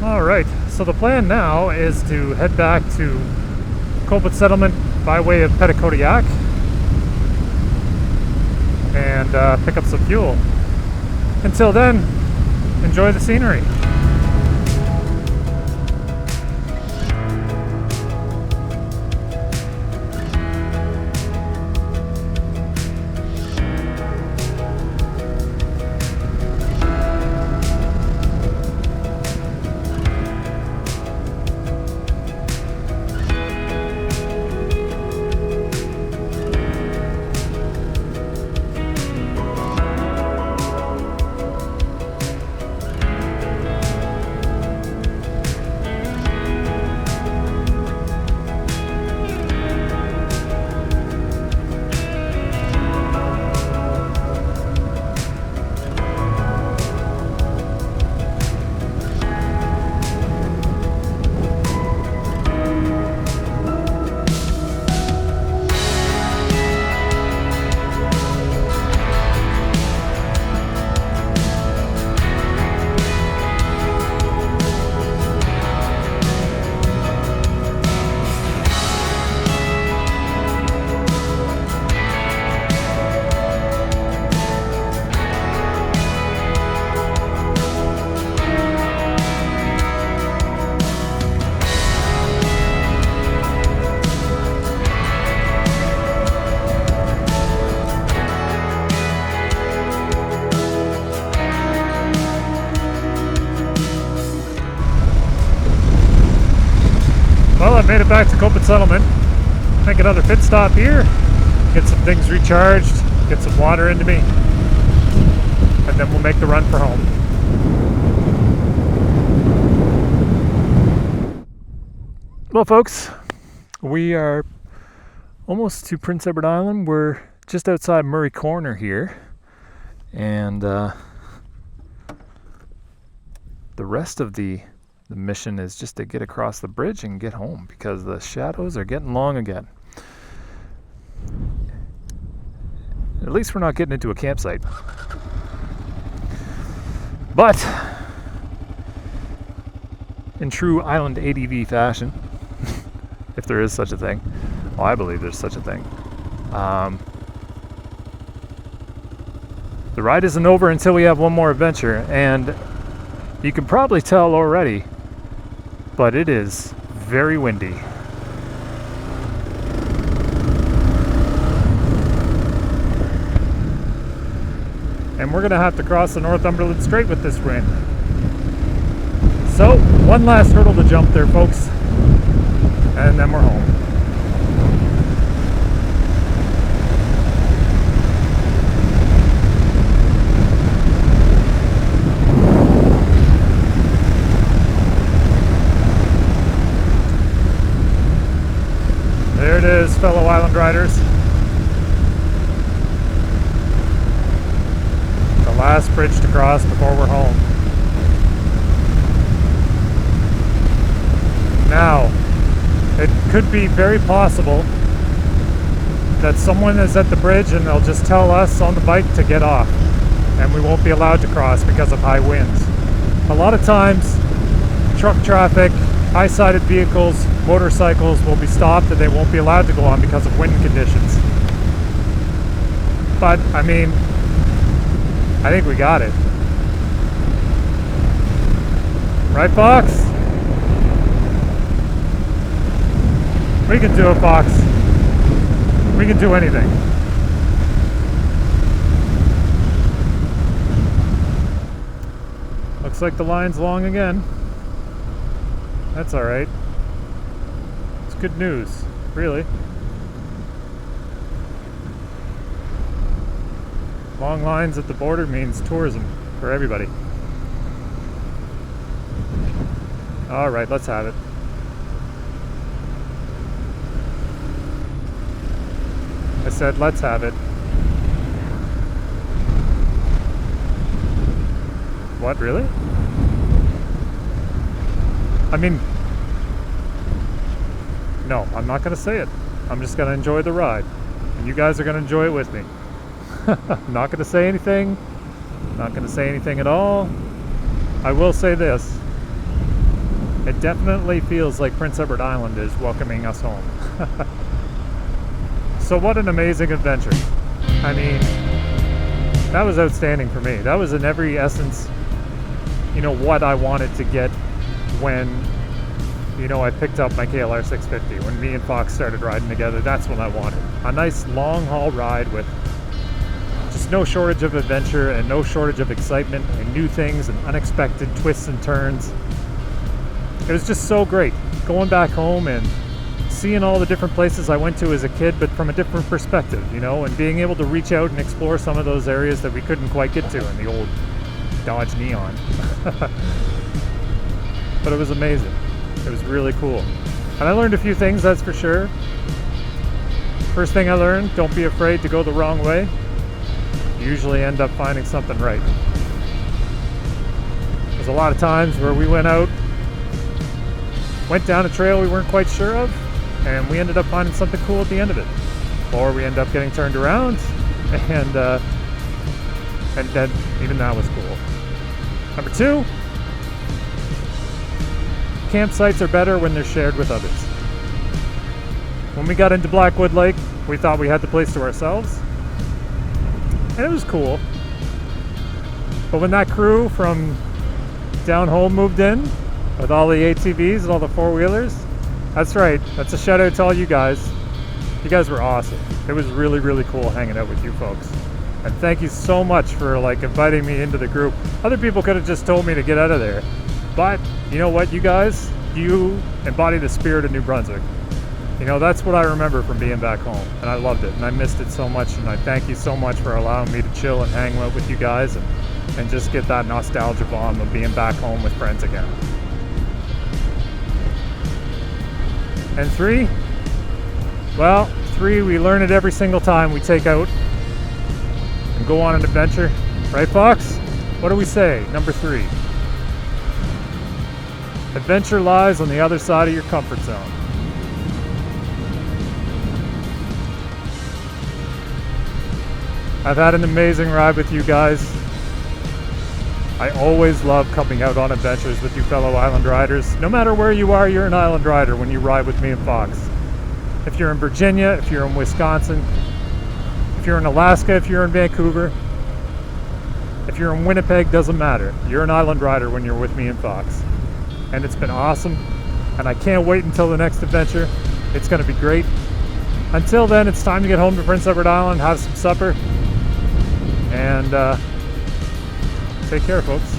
Alright, so the plan now is to head back to Colbert Settlement by way of Petitcodiac and pick up some fuel. Until then, enjoy the scenery. Well, I've made it back to Colbert Settlement. Make another pit stop here, get some things recharged, get some water into me, and then we'll make the run for home. Well, folks, we are almost to Prince Edward Island. We're just outside Murray Corner here, and the rest of the mission is just to get across the bridge and get home because the shadows are getting long again. At least we're not getting into a campsite. But in true island ADV fashion, if there is such a thing, well, I believe there's such a thing. The ride isn't over until we have one more adventure, and you can probably tell already, but it is very windy. And we're gonna have to cross the Northumberland Strait with this wind. So, one last hurdle to jump there, folks, and then we're home. There it is, fellow island riders. The last bridge to cross before we're home. Now, it could be very possible that someone is at the bridge and they'll just tell us on the bike to get off, and we won't be allowed to cross because of high winds. A lot of times, truck traffic, high-sided vehicles, motorcycles will be stopped and they won't be allowed to go on because of wind conditions. But, I mean, I think we got it. Right, Fox? We can do it, Fox. We can do anything. Looks like the line's long again. That's alright. It's good news, really. Long lines at the border means tourism for everybody. Alright, let's have it. I said, let's have it. What, really? I mean, no, I'm not going to say it. I'm just going to enjoy the ride. And you guys are going to enjoy it with me. I'm not going to say anything. Not going to say anything at all. I will say this. It definitely feels like Prince Edward Island is welcoming us home. So what an amazing adventure. I mean, that was outstanding for me. That was in every essence, you know, what I wanted to get when, you know, I picked up my KLR650. When me and Fox started riding together, that's what I wanted. A nice long haul ride with just no shortage of adventure and no shortage of excitement and new things and unexpected twists and turns. It was just so great going back home and seeing all the different places I went to as a kid, but from a different perspective, you know, and being able to reach out and explore some of those areas that we couldn't quite get to in the old Dodge Neon. But it was amazing. It was really cool. And I learned a few things, that's for sure. First thing I learned, don't be afraid to go the wrong way. You usually end up finding something right. There's a lot of times where we went down a trail we weren't quite sure of, and we ended up finding something cool at the end of it. Or we ended up getting turned around, and then even that was cool. Number 2, campsites are better when they're shared with others. When we got into Blackwood Lake, we thought we had the place to ourselves, and it was cool. But when that crew from down home moved in, with all the ATVs and all the 4-wheelers, that's right, that's a shout out to all you guys. You guys were awesome. It was really, really cool hanging out with you folks. And thank you so much for like inviting me into the group. Other people could have just told me to get out of there. But you know what, you guys, you embody the spirit of New Brunswick. You know, that's what I remember from being back home, and I loved it, and I missed it so much, and I thank you so much for allowing me to chill and hang out with you guys and just get that nostalgia bomb of being back home with friends again. And 3, well, 3, we learn it every single time we take out and go on an adventure. Right, Fox? What do we say? Number 3. Adventure lies on the other side of your comfort zone. I've had an amazing ride with you guys. I always love coming out on adventures with you fellow island riders. No matter where you are, you're an island rider when you ride with me and Fox. If you're in Virginia, if you're in Wisconsin, if you're in Alaska, if you're in Vancouver, if you're in Winnipeg, doesn't matter. You're an island rider when you're with me and Fox. And it's been awesome, and I can't wait until the next adventure. It's going to be great. Until then, it's time to get home to Prince Edward Island, have some supper, and take care, folks.